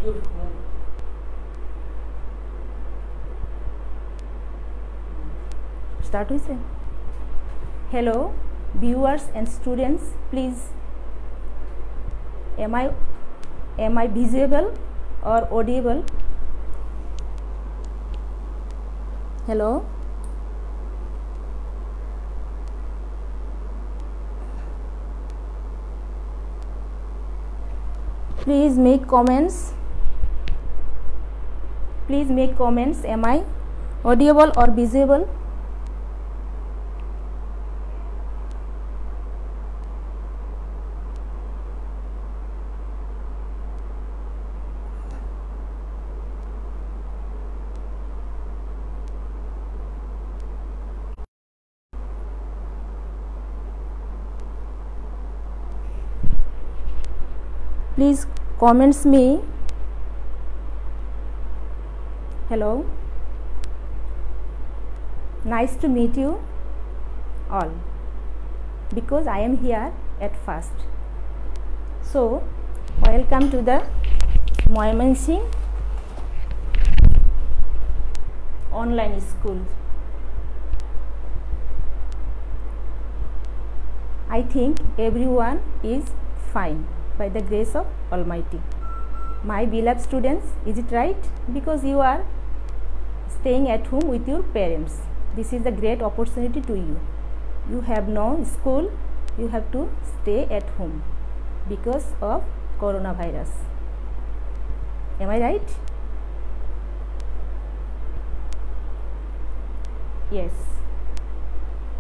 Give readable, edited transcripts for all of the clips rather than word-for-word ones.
your home. Start with it. Hello, viewers and students. Please, am I visible or audible? Hello. Please make comments. Please make comments. Am I audible or visible? Please comments me. Hello. Nice to meet you all, because I am here at first. So, welcome to the Moymansingh online school. I think everyone is fine by the grace of Almighty. My beloved students, is it right? Because you are staying at home with your parents. This is a great opportunity to you. You have no school, you have to stay at home because of coronavirus. Am I right? Yes.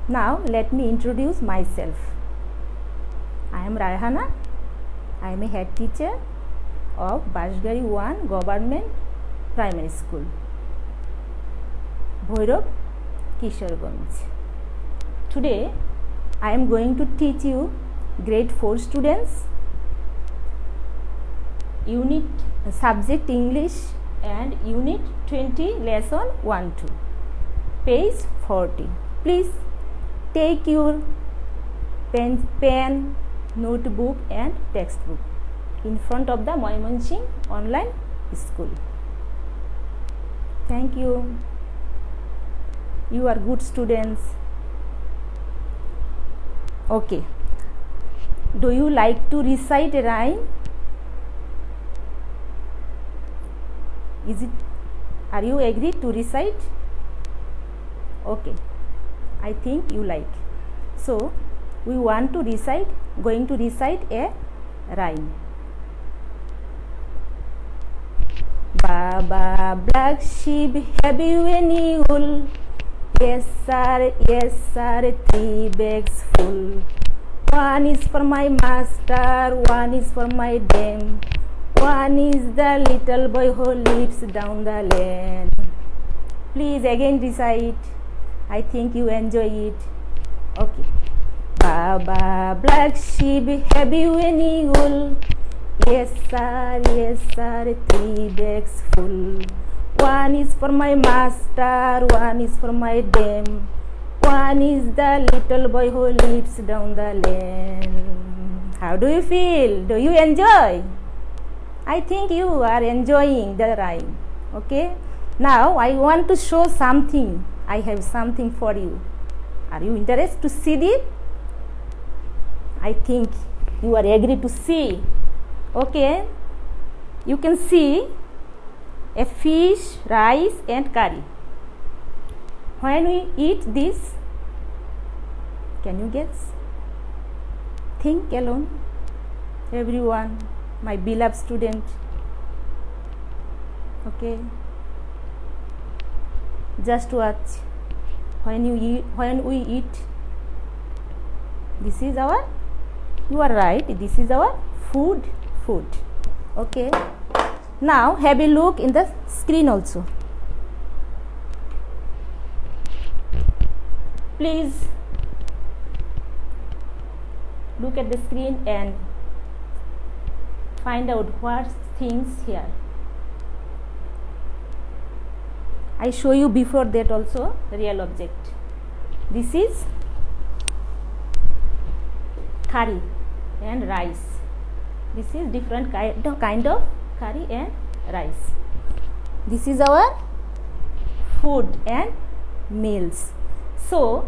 Now let me introduce myself. I am Rayhana. I am a head teacher of Bashgari 1 Government Primary School, Bhairab, Kisharganj. Today I am going to teach you grade 4 students unit subject English and unit 20 lesson 1-2, page 40. Please take your pen, notebook and textbook in front of the Moymansingh online school. Thank you. You are good students. Okay. Do you like to recite a rhyme? Are you agreed to recite? Okay. I think you like. So, we want to going to recite a rhyme. Baba, black sheep, have you any wool? Yes sir, 3 bags full. One is for my master, one is for my dame, one is the little boy who lives down the lane. Please again recite. I think you enjoy it. Okay. Baba, black sheep, have you any wool? Yes sir, 3 bags full. One is for my master, one is for my dame, one is the little boy who lives down the lane. How do you feel? Do you enjoy? I think you are enjoying the rhyme. Okay. Now I want to show something. I have something for you. Are you interested to see it? I think you are agreed to see. Okay. You can see a fish, rice and curry. When we eat this, can you guess? Think alone. Everyone, my beloved student. Okay. Just watch. When we eat, this is our, you are right, this is our food. Okay. Now have a look in the screen also. Please look at the screen and find out what things here. I show you before that also the real object. This is curry and rice. This is different kind of curry and rice. This is our food and meals. So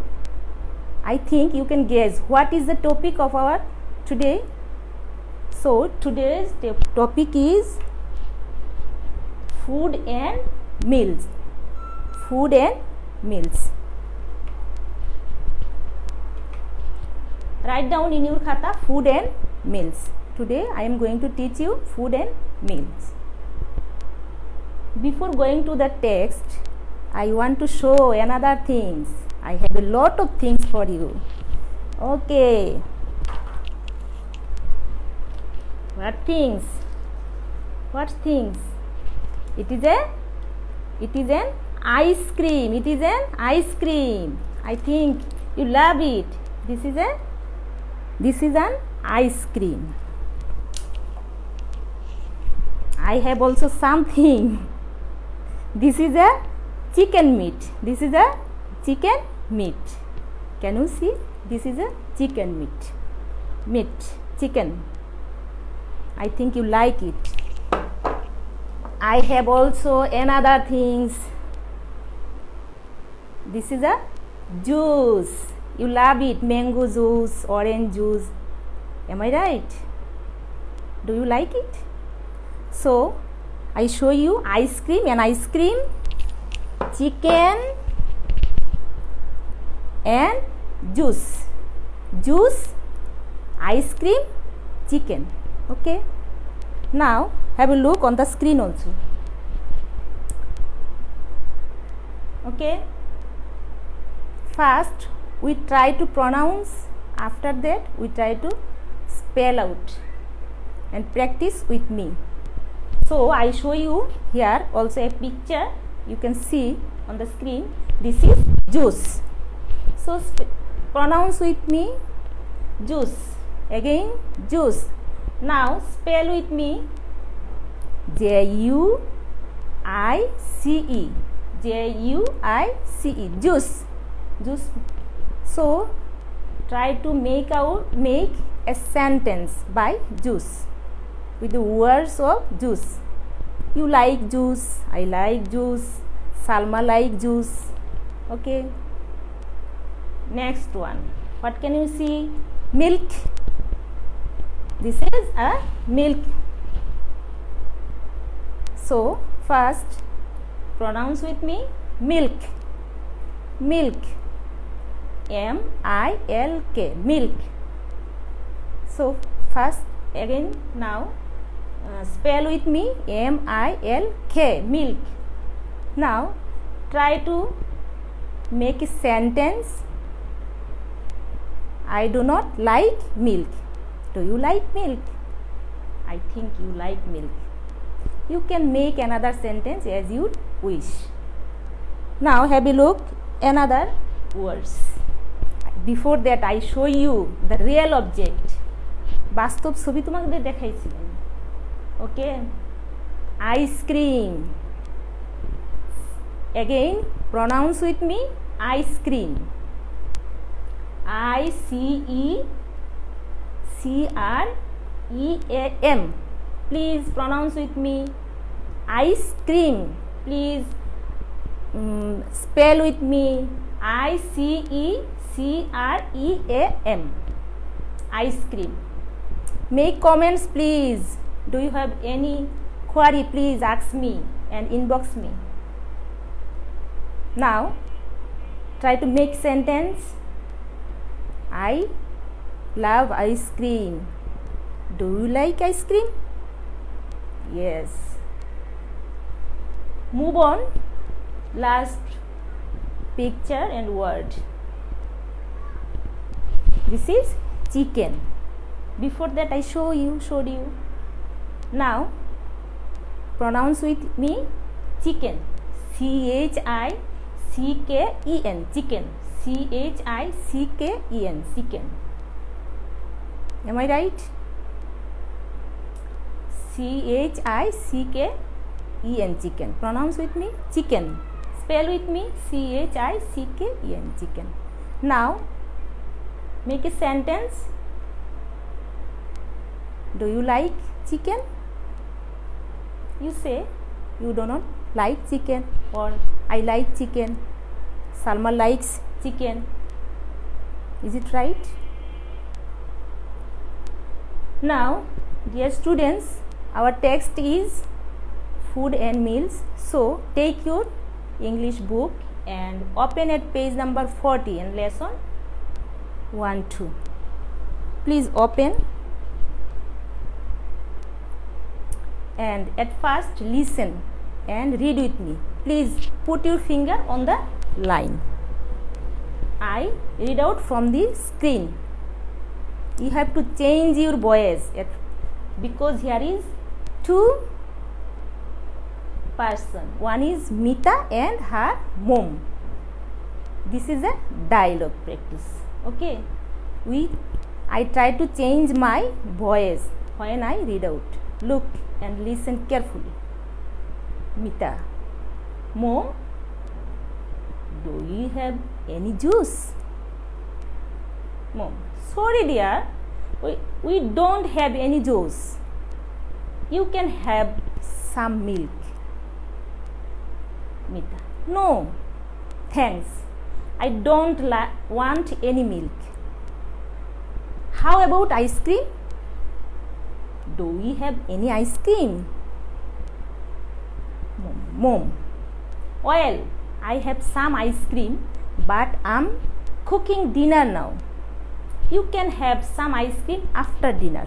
I think you can guess what is the topic of our today. So today's topic is food and meals. Food and meals. Write down in your khata food and meals. Today I am going to teach you food and meals. Before going to the text, I want to show another things. I have a lot of things for you. Okay. What things? What things? It is an ice cream. It is an ice cream. I think you love it. This is an ice cream. I have also something. This is a chicken meat. This is a chicken meat. Can you see? This is a chicken meat. Chicken. I think you like it. I have also another things. This is a juice. You love it. Mango juice, orange juice. Am I right? Do you like it? So I show you ice cream and ice cream, chicken and juice. Juice, ice cream, chicken. Okay. Now have a look on the screen also. Okay. First we try to pronounce. After that we try to spell out and practice with me. So I show you here also a picture. You can see on the screen. This is juice. So pronounce with me juice. Again juice. Now spell with me Juice. Juice. Juice. Juice. So try to make a sentence by juice with the words of juice. You like juice, I like juice, Salma like juice. Okay. Next one. What can you see? Milk. This is a milk. So first pronounce with me milk. Milk. M-I-L-K. Milk. So first again now spell with me M-I-L-K. Milk. Now try to make a sentence. I do not like milk. Do you like milk? I think you like milk. You can make another sentence as you wish. Now have a look another words. Before that I show you the real object. বাস্তব ছবি তোমাদের দেখাইছিলাম. Okay. Ice cream. Again pronounce with me ice cream. I-C-E-C-R-E-A-M. Please pronounce with me ice cream. Please spell with me I-C-E-C-R-E-A-M. Ice cream. Make comments please. Do you have any query? Please ask me and inbox me. Now try to make sentence. I love ice cream. Do you like ice cream? Yes. Move on. Last picture and word. This is chicken. Before that I showed you. Now pronounce with me chicken. C-H-I-C-K-E-N. Chicken. C-H-I-C-K-E-N. Chicken. Am I right? C-H-I-C-K-E-N. Chicken. Pronounce with me chicken. Spell with me C-H-I-C-K-E-N. Chicken. Now make a sentence. Do you like chicken? you say you do not like chicken, or I like chicken, Salma likes chicken. Is it right? Now, dear students, our text is food and meals. So, take your English book and open at page number 40 in lesson 1-2. Please open and at first listen and read with me. Please put your finger on the line. I read out from the screen. You have to change your voice because here is two person. One is Mita and her mom. This is a dialogue practice. Okay. I try to change my voice when I read out. Look and listen carefully. Mita, Mom, do you have any juice? Mom, sorry dear, we don't have any juice. You can have some milk. Mita, no, thanks. I don't want any milk. How about ice cream? Do we have any ice cream? Mom, well, I have some ice cream, but I'm cooking dinner now. You can have some ice cream after dinner.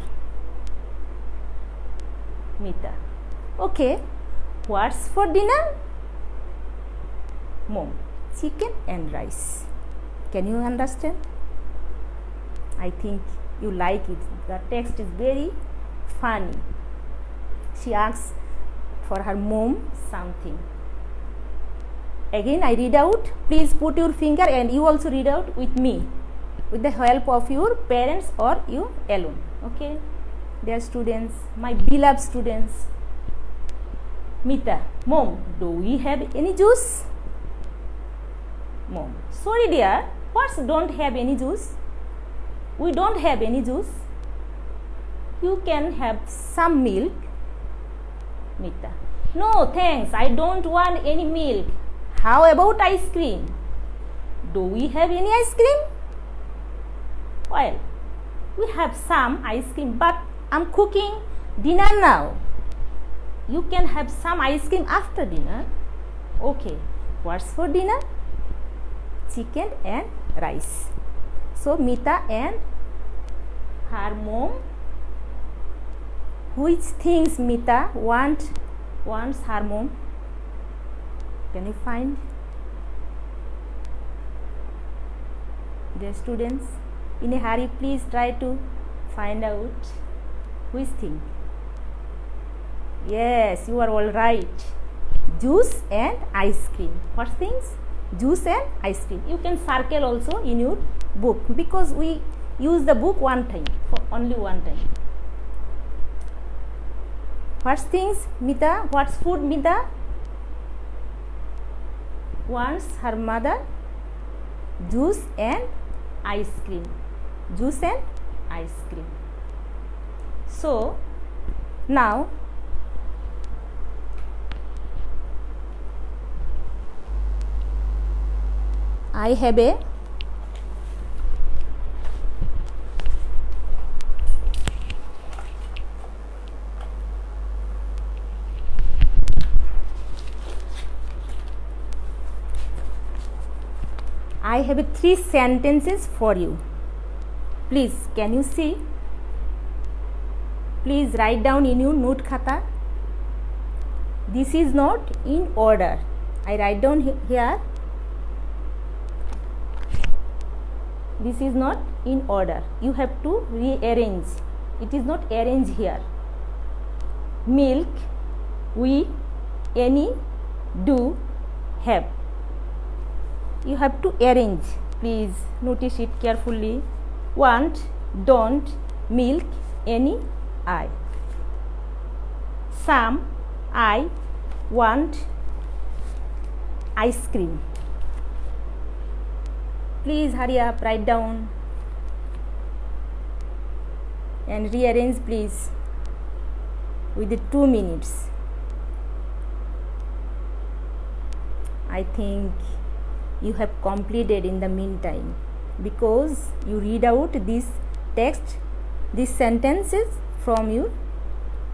Mita, okay, what's for dinner? Mom, chicken and rice. Can you understand? I think you like it. The text is very funny. She asks for her mom something. Again I read out. Please put your finger and you also read out with me, with the help of your parents or you alone. Okay, dear students, my beloved students. Mita, Mom, do we have any juice? Mom, sorry dear, what's don't have any juice? We don't have any juice. You can have some milk. Mita, no thanks, I don't want any milk. How about ice cream? Do we have any ice cream? Well, we have some ice cream, but I'm cooking dinner now. You can have some ice cream after dinner. Okay, what's for dinner? Chicken and rice. So Mita and her mom, which things Mita wants her mom? Can you find? Dear students, in a hurry, please try to find out which thing. Yes, you are all right. Juice and ice cream. What things? Juice and ice cream. You can circle also in your book because we use the book one time, for only one time. What's things, Mita? What's food, Mita? Wants her mother? Juice and ice cream. Juice and ice cream. So now I have a three sentences for you. Please, can you see? Please write down in your note khata. This is not in order. I write down here. This is not in order. You have to rearrange. It is not arranged here. Milk, we, any, do, have. You have to arrange. Please notice it carefully. Want, don't, milk, any, I. Some, I, want, ice cream. Please hurry up, write down and rearrange please with the 2 minutes. I think you have completed in the meantime, because you read out this text, these sentences from your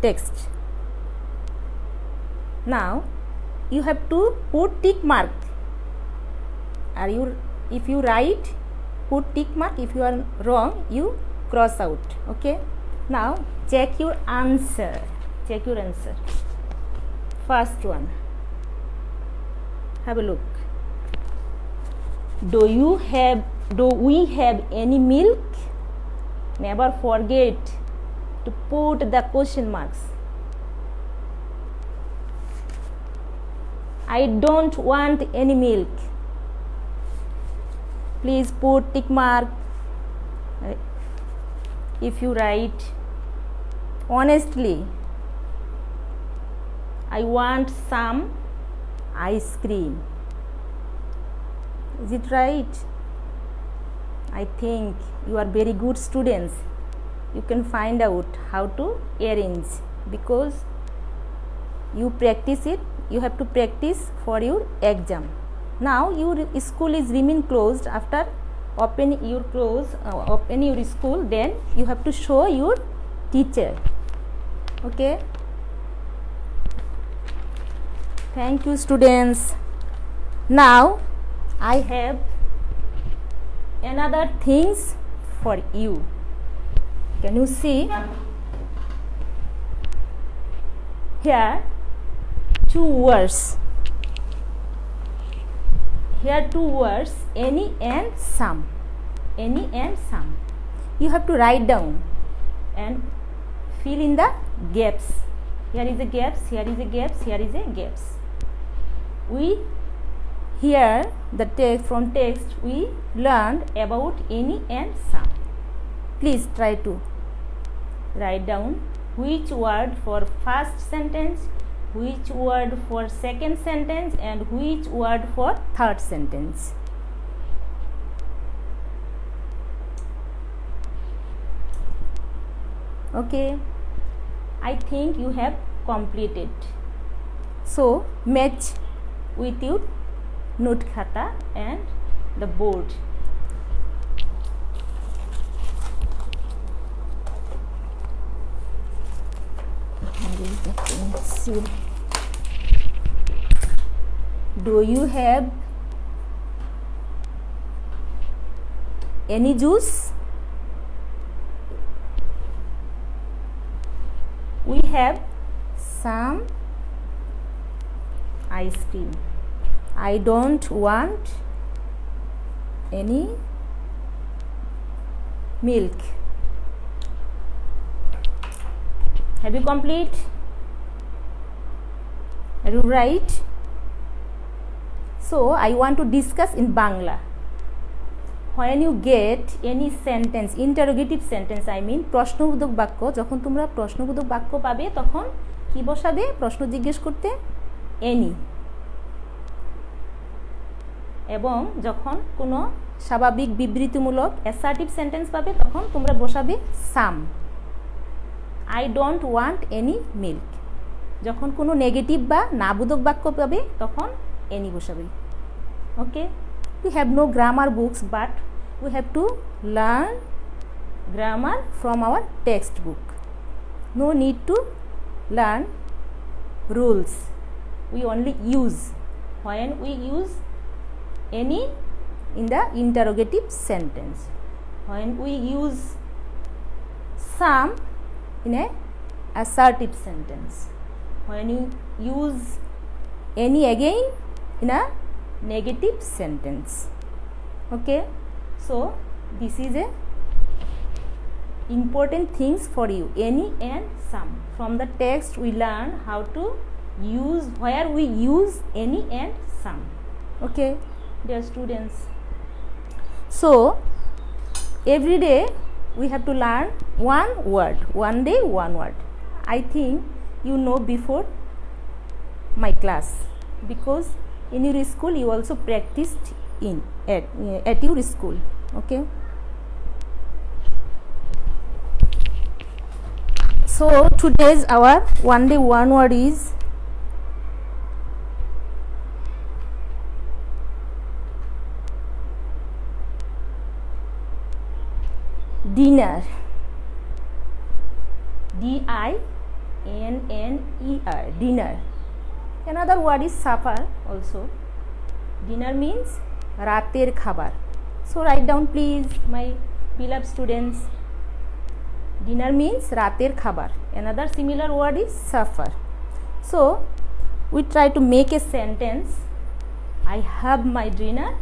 text. Now you have to put tick mark. If you right, put tick mark. If you are wrong, you cross out. Okay. Now check your answer. Check your answer. First one. Have a look. Do we have any milk? Never forget to put the question marks. I don't want any milk. Please put tick mark if you write honestly. I want some ice cream. Is it right? I think you are very good students. You can find out how to arrange, because you practice it. You have to practice for your exam. Now your school is remain closed. After open your school, then you have to show your teacher. Okay. Thank you, students. Now I have another things for you. Can you see? Here two words. Here two words, any and some. Any and some. You have to write down and fill in the gaps. Here is a gaps, here is a gaps, here is a gaps. We here the text, from text we learned about any and some. Please try to write down which word for first sentence, which word for second sentence, and which word for third sentence. Okay, I think you have completed. So match with your note khata and the board. Do you have any juice? We have some ice cream. I don't want any milk. Have you complete? Are you right? So I want to discuss in Bangla. When you get any sentence, interrogative sentence, I mean প্রশ্নবোধক বাক্য, যখন তোমরা প্রশ্নবোধক বাক্য পাবে তখন কি বসাবে? প্রশ্ন জিজ্ঞেস করতে any, এবং যখন কোনো স্বাভাবিক বিবৃতিমূলক assertive sentence পাবে তখন তোমরা বসাবে some. I don't want any milk. যখন কোনো নেগেটিভ বা নাবোধক বাক্য পাবে তখন any বসাবে. Okay, we have no grammar books, but we have to learn grammar from our textbook. No need to learn rules. We only use when we use any in the interrogative sentence, when we use some in a assertive sentence, when you use any again in a negative sentence. Okay, so this is a important things for you, any and some. From the text we learn how to use, where we use any and some. Okay, dear students, so every day we have to learn one word, one day one word. I think you know before my class, because in your school you also practiced at your school. Okay, so today's our one day one word is dinner. D-I-N-N-E-R, dinner. Another word is supper also. Dinner means rater khabar. So write down please, my beloved students. Dinner means rater khabar. Another similar word is supper. So we try to make a sentence. I have my dinner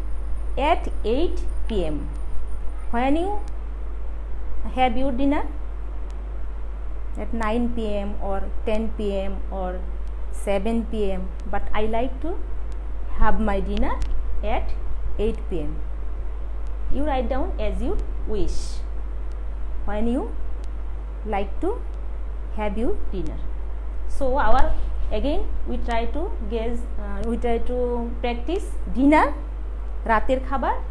at 8 p.m. When you have your dinner? At 9 p.m. or 10 p.m. or 7 p.m. But I like to have my dinner at 8 p.m. You write down as you wish when you like to have your dinner. So again we try to practice dinner, rater khabar.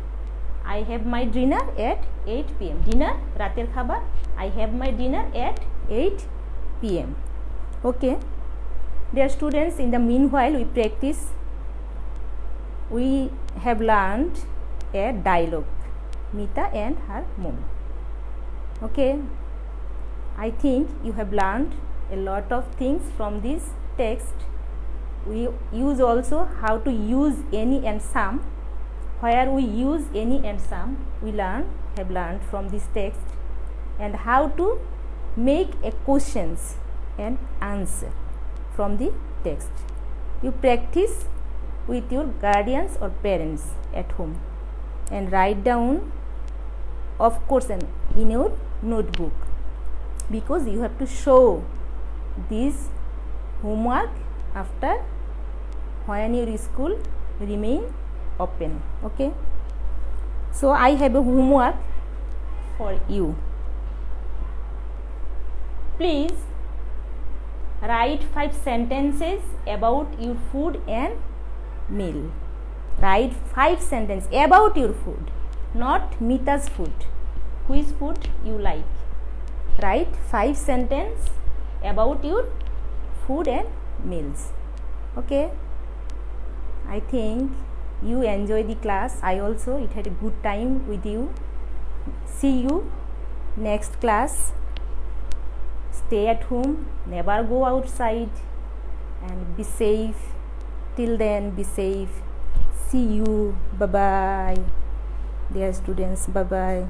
I have my dinner at 8 p.m. Dinner, rater khabar. I have my dinner at 8 p.m. Okay, dear students, in the meanwhile we have learned a dialogue, Mita and her mom. Okay, I think you have learned a lot of things from this text. We use also how to use any and some. Where we use any and some, we have learned from this text, and how to make a questions and answer from the text. You practice with your guardians or parents at home and write down, of course, in your notebook, because you have to show this homework after when your school remain open. Okay, so I have a homework for you. Please write 5 sentences about your food and meal. Write 5 sentences about your food, not Mita's food. Which food you like? Write 5 sentences about your food and meals. Okay, I think you enjoy the class. I also had a good time with you. See you next class. Stay at home, never go outside, and be safe. Till then, be safe. See you. Bye bye, dear students. Bye bye.